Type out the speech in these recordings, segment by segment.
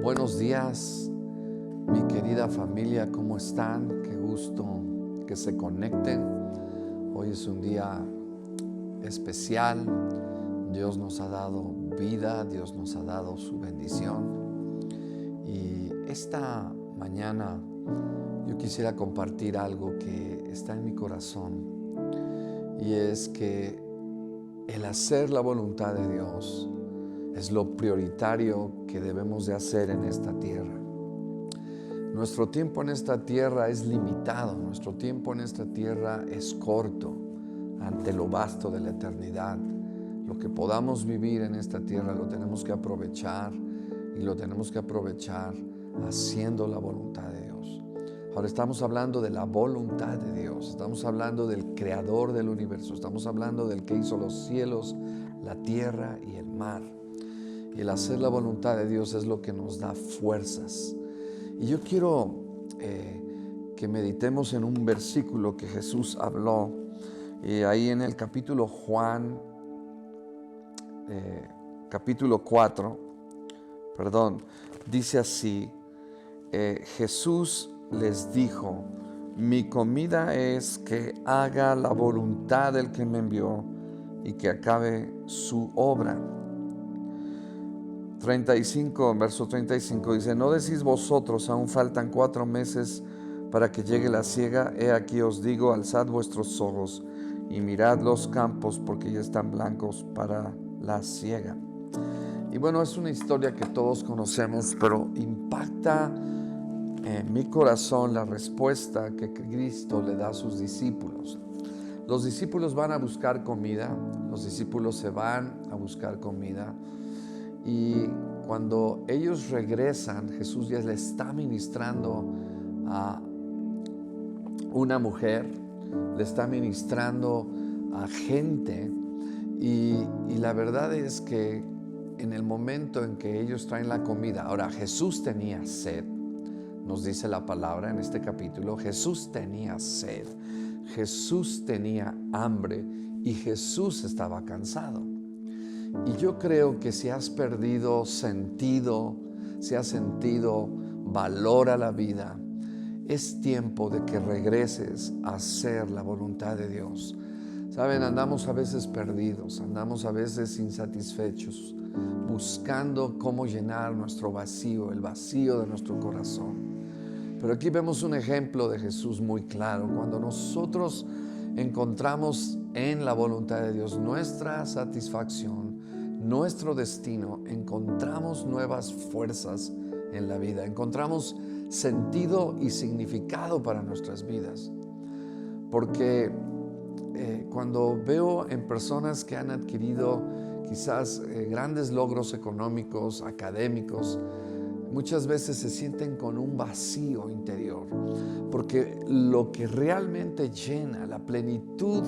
Buenos días, mi querida familia, ¿cómo están? Qué gusto que se conecten. Hoy es un día especial. Dios nos ha dado vida, Dios nos ha dado su bendición. Y esta mañana yo quisiera compartir algo que está en mi corazón. Y es que el hacer la voluntad de Dios es lo prioritario que debemos de hacer en esta tierra. Nuestro tiempo en esta tierra es limitado, nuestro tiempo en esta tierra es corto ante lo vasto de la eternidad. Lo que podamos vivir en esta tierra lo tenemos que aprovechar y lo tenemos que aprovechar haciendo la voluntad de Dios. Ahora estamos hablando de la voluntad de Dios, estamos hablando del creador del universo, estamos hablando del que hizo los cielos, la tierra y el mar. Y el hacer la voluntad de Dios es lo que nos da fuerzas. Y yo quiero que meditemos en un versículo que Jesús habló ahí en el capítulo Juan, capítulo 4, dice así, Jesús les dijo, mi comida es que haga la voluntad del que me envió y que acabe su obra. 35, verso 35 dice, ¿no decís vosotros, aún faltan 4 meses para que llegue la siega? He aquí os digo, alzad vuestros ojos y mirad los campos, porque ya están blancos para la siega. Y bueno, es una historia que todos conocemos, pero impacta en mi corazón la respuesta que Cristo le da a sus discípulos. Los discípulos van a buscar comida, los discípulos se van a buscar comida. Y cuando ellos regresan, Jesús ya le está ministrando a una mujer, le está ministrando a gente. Y la verdad es que en el momento en que ellos traen la comida, ahora Jesús tenía sed, nos dice la palabra en este capítulo, Jesús tenía sed, Jesús tenía hambre y Jesús estaba cansado. Y yo creo que si has perdido sentido, si has sentido valor a la vida, es tiempo de que regreses a hacer la voluntad de Dios. Saben, andamos a veces perdidos, andamos a veces insatisfechos, buscando cómo llenar nuestro vacío, el vacío de nuestro corazón. Pero aquí vemos un ejemplo de Jesús muy claro. Cuando nosotros encontramos en la voluntad de Dios nuestra satisfacción, nuestro destino, encontramos nuevas fuerzas en la vida, encontramos sentido y significado para nuestras vidas. Porque cuando veo en personas que han adquirido quizás grandes logros económicos, académicos, muchas veces se sienten con un vacío interior, porque lo que realmente llena la plenitud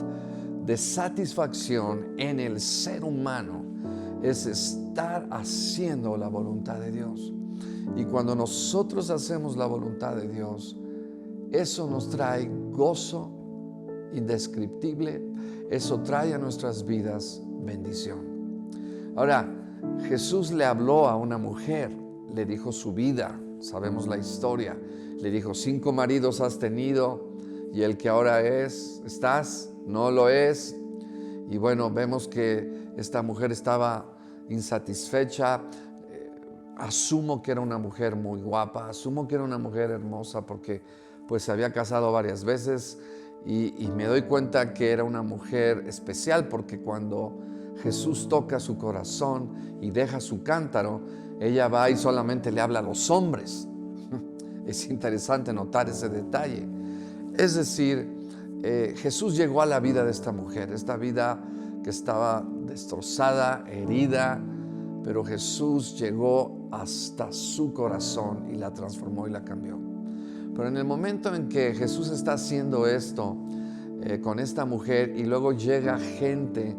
de satisfacción en el ser humano es estar haciendo la voluntad de Dios. Y cuando nosotros hacemos la voluntad de Dios, eso nos trae gozo indescriptible, eso trae a nuestras vidas bendición. Ahora, Jesús le habló a una mujer, le dijo su vida, sabemos la historia, le dijo 5 maridos has tenido y el que ahora estás, no lo es. Y bueno, vemos que esta mujer estaba insatisfecha. Asumo que era una mujer muy guapa, asumo que era una mujer hermosa porque pues se había casado varias veces y me doy cuenta que era una mujer especial porque cuando Jesús toca su corazón y deja su cántaro, ella va y solamente le habla a los hombres. Es interesante notar ese detalle. Es decir, Jesús llegó a la vida de esta mujer, esta vida que estaba destrozada, herida, pero Jesús llegó hasta su corazón y la transformó y la cambió. Pero en el momento en que Jesús está haciendo esto con esta mujer y luego llega gente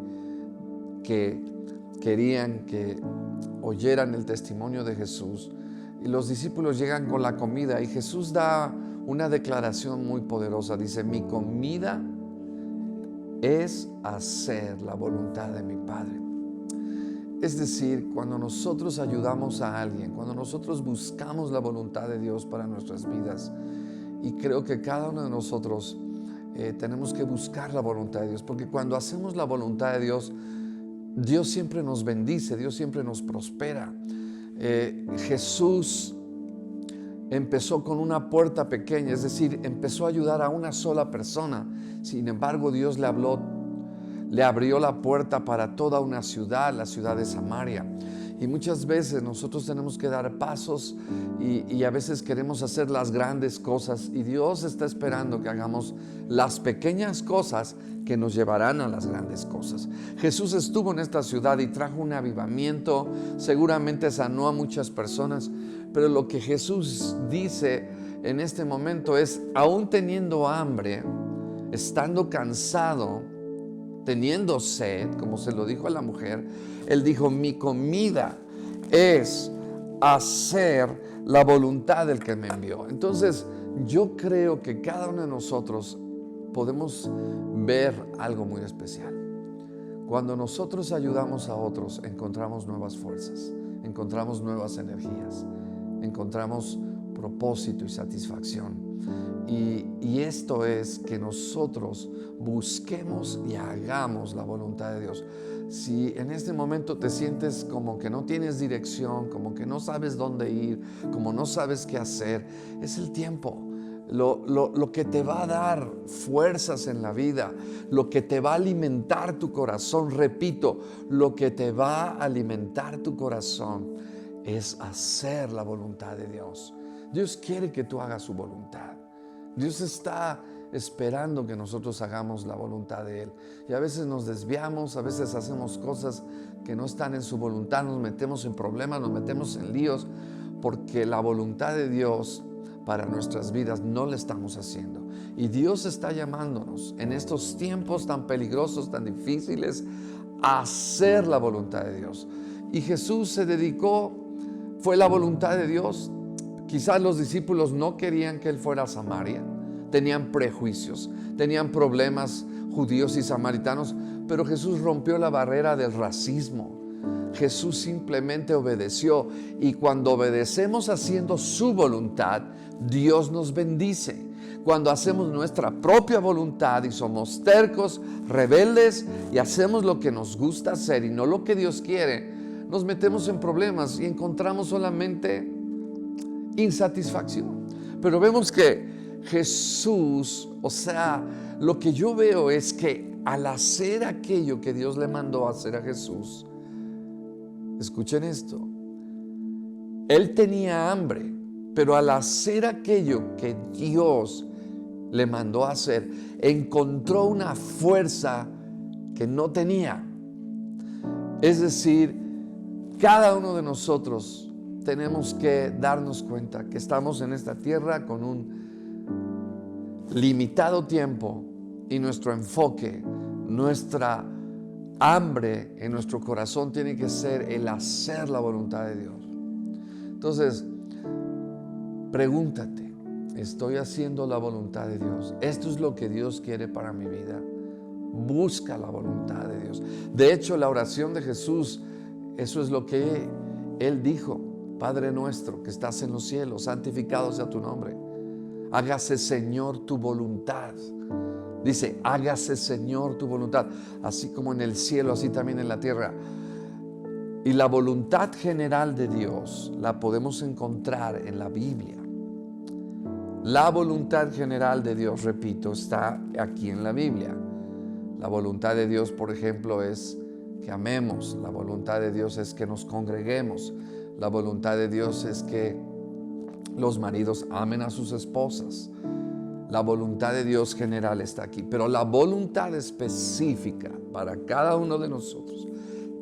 que querían que oyeran el testimonio de Jesús y los discípulos llegan con la comida y Jesús da una declaración muy poderosa, dice, mi comida es hacer la voluntad de mi Padre. Es decir, cuando nosotros ayudamos a alguien, cuando nosotros buscamos la voluntad de Dios para nuestras vidas, y creo que cada uno de nosotros tenemos que buscar la voluntad de Dios, porque cuando hacemos la voluntad de Dios, Dios siempre nos bendice, Dios siempre nos prospera. Jesús empezó con una puerta pequeña, es decir, empezó a ayudar a una sola persona. Sin embargo, Dios le abrió la puerta para toda una ciudad, la ciudad de Samaria. Y muchas veces nosotros tenemos que dar pasos y a veces queremos hacer las grandes cosas, y Dios está esperando que hagamos las pequeñas cosas que nos llevarán a las grandes cosas. Jesús estuvo en esta ciudad y trajo un avivamiento, seguramente sanó a muchas personas, pero lo que Jesús dice en este momento es, aún teniendo hambre, estando cansado, teniendo sed, como se lo dijo a la mujer, Él dijo, mi comida es hacer la voluntad del que me envió. Entonces, yo creo que cada uno de nosotros podemos ver algo muy especial. Cuando nosotros ayudamos a otros, encontramos nuevas fuerzas, encontramos nuevas energías, encontramos propósito y satisfacción. Y esto es que nosotros busquemos y hagamos la voluntad de Dios. Si en este momento te sientes como que no tienes dirección, como que no sabes dónde ir, como no sabes qué hacer, es el tiempo. Lo que te va a dar fuerzas en la vida, lo que te va a alimentar tu corazón, repito, lo que te va a alimentar tu corazón es hacer la voluntad de Dios. Dios quiere que tú hagas su voluntad. Dios está esperando que nosotros hagamos la voluntad de Él. Y a veces nos desviamos, a veces hacemos cosas que no están en su voluntad, nos metemos en problemas, nos metemos en líos, porque la voluntad de Dios para nuestras vidas no la estamos haciendo. Y Dios está llamándonos en estos tiempos tan peligrosos, tan difíciles, a hacer la voluntad de Dios. Y Jesús se dedicó, fue la voluntad de Dios. Quizás los discípulos no querían que Él fuera a Samaria, tenían prejuicios, tenían problemas judíos y samaritanos, pero Jesús rompió la barrera del racismo. Jesús simplemente obedeció, y cuando obedecemos haciendo su voluntad, Dios nos bendice. Cuando hacemos nuestra propia voluntad y somos tercos, rebeldes y hacemos lo que nos gusta hacer y no lo que Dios quiere, nos metemos en problemas y encontramos solamente insatisfacción. Pero vemos que Jesús, o sea, lo que yo veo es que al hacer aquello que Dios le mandó a hacer a Jesús, escuchen esto, Él tenía hambre, pero al hacer aquello que Dios le mandó a hacer, encontró una fuerza que no tenía. Es decir, cada uno de nosotros tenemos que darnos cuenta que estamos en esta tierra con un limitado tiempo, y nuestro enfoque, nuestra hambre en nuestro corazón tiene que ser el hacer la voluntad de Dios. Entonces, pregúntate, ¿estoy haciendo la voluntad de Dios? ¿Esto es lo que Dios quiere para mi vida? Busca la voluntad de Dios. De hecho, la oración de Jesús, eso es lo que Él dijo: Padre nuestro que estás en los cielos, santificado sea tu nombre. Hágase, Señor, tu voluntad. Dice, hágase, Señor, tu voluntad. Así como en el cielo, así también en la tierra. Y la voluntad general de Dios la podemos encontrar en la Biblia. La voluntad general de Dios, repito, está aquí en la Biblia. La voluntad de Dios, por ejemplo, es que amemos. La voluntad de Dios es que nos congreguemos. La voluntad de Dios es que los maridos amen a sus esposas. La voluntad de Dios general está aquí, pero la voluntad específica para cada uno de nosotros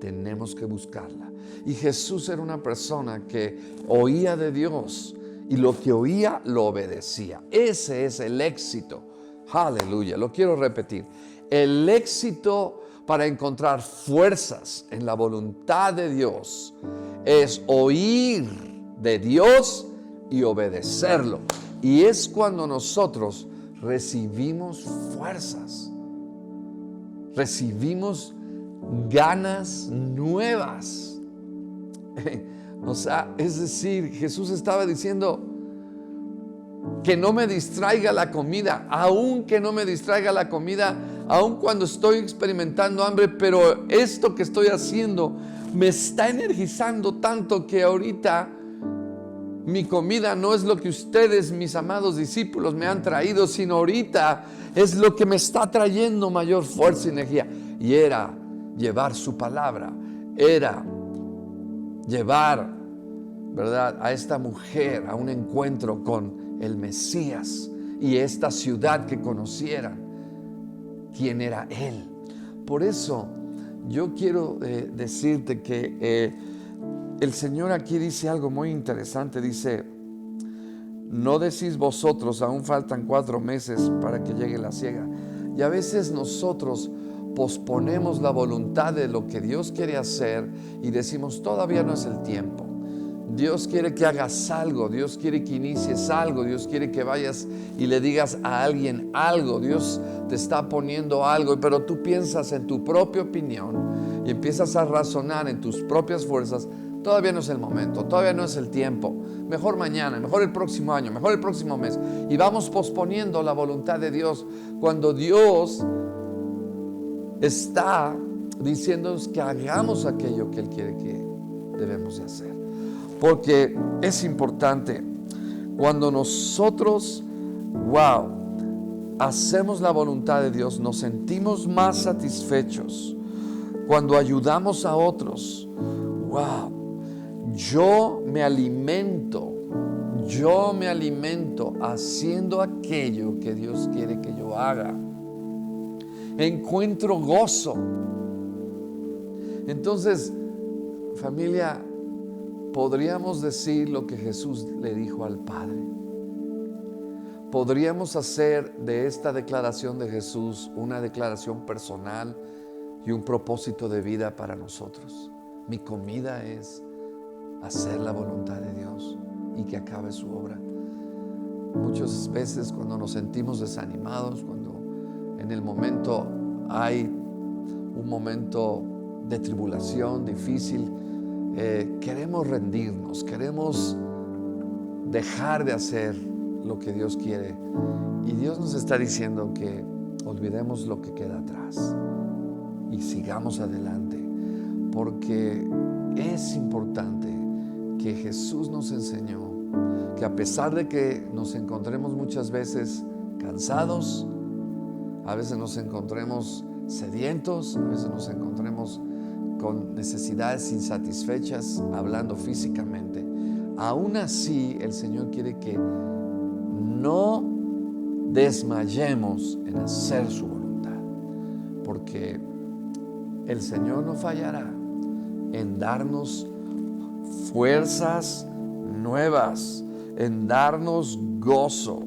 tenemos que buscarla. Y Jesús era una persona que oía de Dios, y lo que oía lo obedecía. Ese es el éxito. Aleluya, lo quiero repetir. El éxito para encontrar fuerzas en la voluntad de Dios es oír de Dios y obedecerlo. Y es cuando nosotros recibimos fuerzas, recibimos ganas nuevas. O sea, es decir, Jesús estaba diciendo que no me distraiga la comida, aun que no me distraiga la comida, aun cuando estoy experimentando hambre, pero esto que estoy haciendo me está energizando tanto que ahorita mi comida no es lo que ustedes, mis amados discípulos, me han traído, sino ahorita es lo que me está trayendo mayor fuerza y energía. Y era llevar su palabra, era llevar, ¿verdad?, a esta mujer a un encuentro con el Mesías y esta ciudad que conocieran quién era Él. Por eso yo quiero decirte que el Señor aquí dice algo muy interesante. Dice: no decís vosotros, aún faltan 4 meses para que llegue la siega. Y a veces nosotros posponemos la voluntad de lo que Dios quiere hacer y decimos: todavía no es el tiempo. Dios quiere que hagas algo, Dios quiere que inicies algo, Dios quiere que vayas y le digas a alguien algo, Dios te está poniendo algo, pero tú piensas en tu propia opinión y empiezas a razonar en tus propias fuerzas. Todavía no es el momento, todavía no es el tiempo, mejor mañana, mejor el próximo año, mejor el próximo mes. Y vamos posponiendo la voluntad de Dios cuando Dios está diciéndonos que hagamos aquello que Él quiere que debemos de hacer. Porque es importante cuando nosotros, hacemos la voluntad de Dios, nos sentimos más satisfechos. Cuando ayudamos a otros, yo me alimento haciendo aquello que Dios quiere que yo haga. Encuentro gozo. Entonces, familia, podríamos decir lo que Jesús le dijo al Padre. Podríamos hacer de esta declaración de Jesús una declaración personal y un propósito de vida para nosotros. Mi comida es hacer la voluntad de Dios y que acabe su obra. Muchas veces cuando nos sentimos desanimados, cuando en el momento hay un momento de tribulación difícil, queremos rendirnos, queremos dejar de hacer lo que Dios quiere. Y Dios nos está diciendo que olvidemos lo que queda atrás y sigamos adelante, porque es importante que Jesús nos enseñó que a pesar de que nos encontremos muchas veces cansados, a veces nos encontremos sedientos, a veces nos encontremos con necesidades insatisfechas, hablando físicamente, aún así el Señor quiere que no desmayemos en hacer su voluntad, porque el Señor no fallará en darnos fuerzas nuevas, en darnos gozo.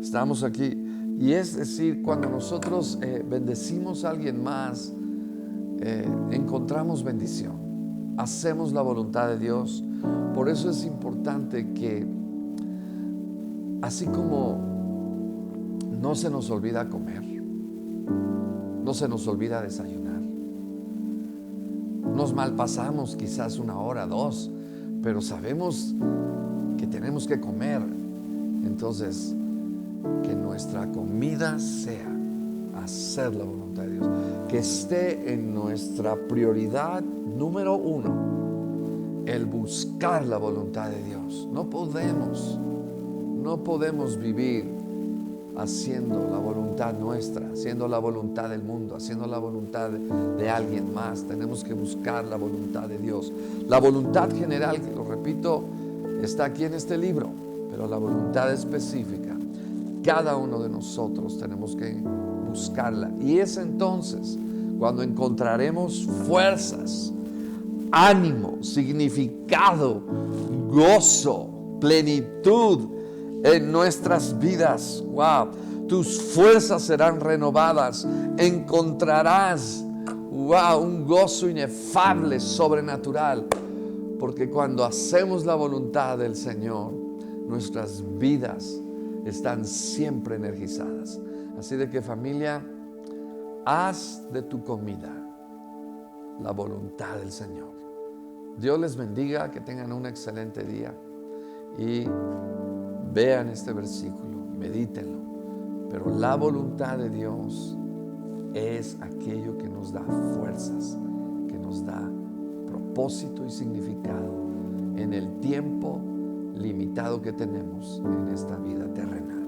Estamos aquí. Y es decir, cuando nosotros bendecimos a alguien más, encontramos bendición, hacemos la voluntad de Dios. Por eso es importante que, así como no se nos olvida comer, no se nos olvida desayunar, nos malpasamos quizás 1 hora, 2, pero sabemos que tenemos que comer. Entonces, que nuestra comida sea hacer la voluntad de Dios, que esté en nuestra prioridad número 1, el buscar la voluntad de Dios. No podemos vivir haciendo la voluntad nuestra, haciendo la voluntad del mundo, haciendo la voluntad de alguien más. Tenemos que buscar la voluntad de Dios. La voluntad general, que lo repito, está aquí en este libro, pero la voluntad específica, cada uno de nosotros tenemos que buscarla. Y es entonces cuando encontraremos fuerzas, ánimo, significado, gozo, plenitud en nuestras vidas. Tus fuerzas serán renovadas. Encontrarás un gozo inefable, sobrenatural, porque cuando hacemos la voluntad del Señor, nuestras vidas están siempre energizadas. Así de que, familia, haz de tu comida la voluntad del Señor. Dios les bendiga, que tengan un excelente día y vean este versículo, medítenlo. Pero la voluntad de Dios es aquello que nos da fuerzas, que nos da propósito y significado en el tiempo limitado que tenemos en esta vida terrenal.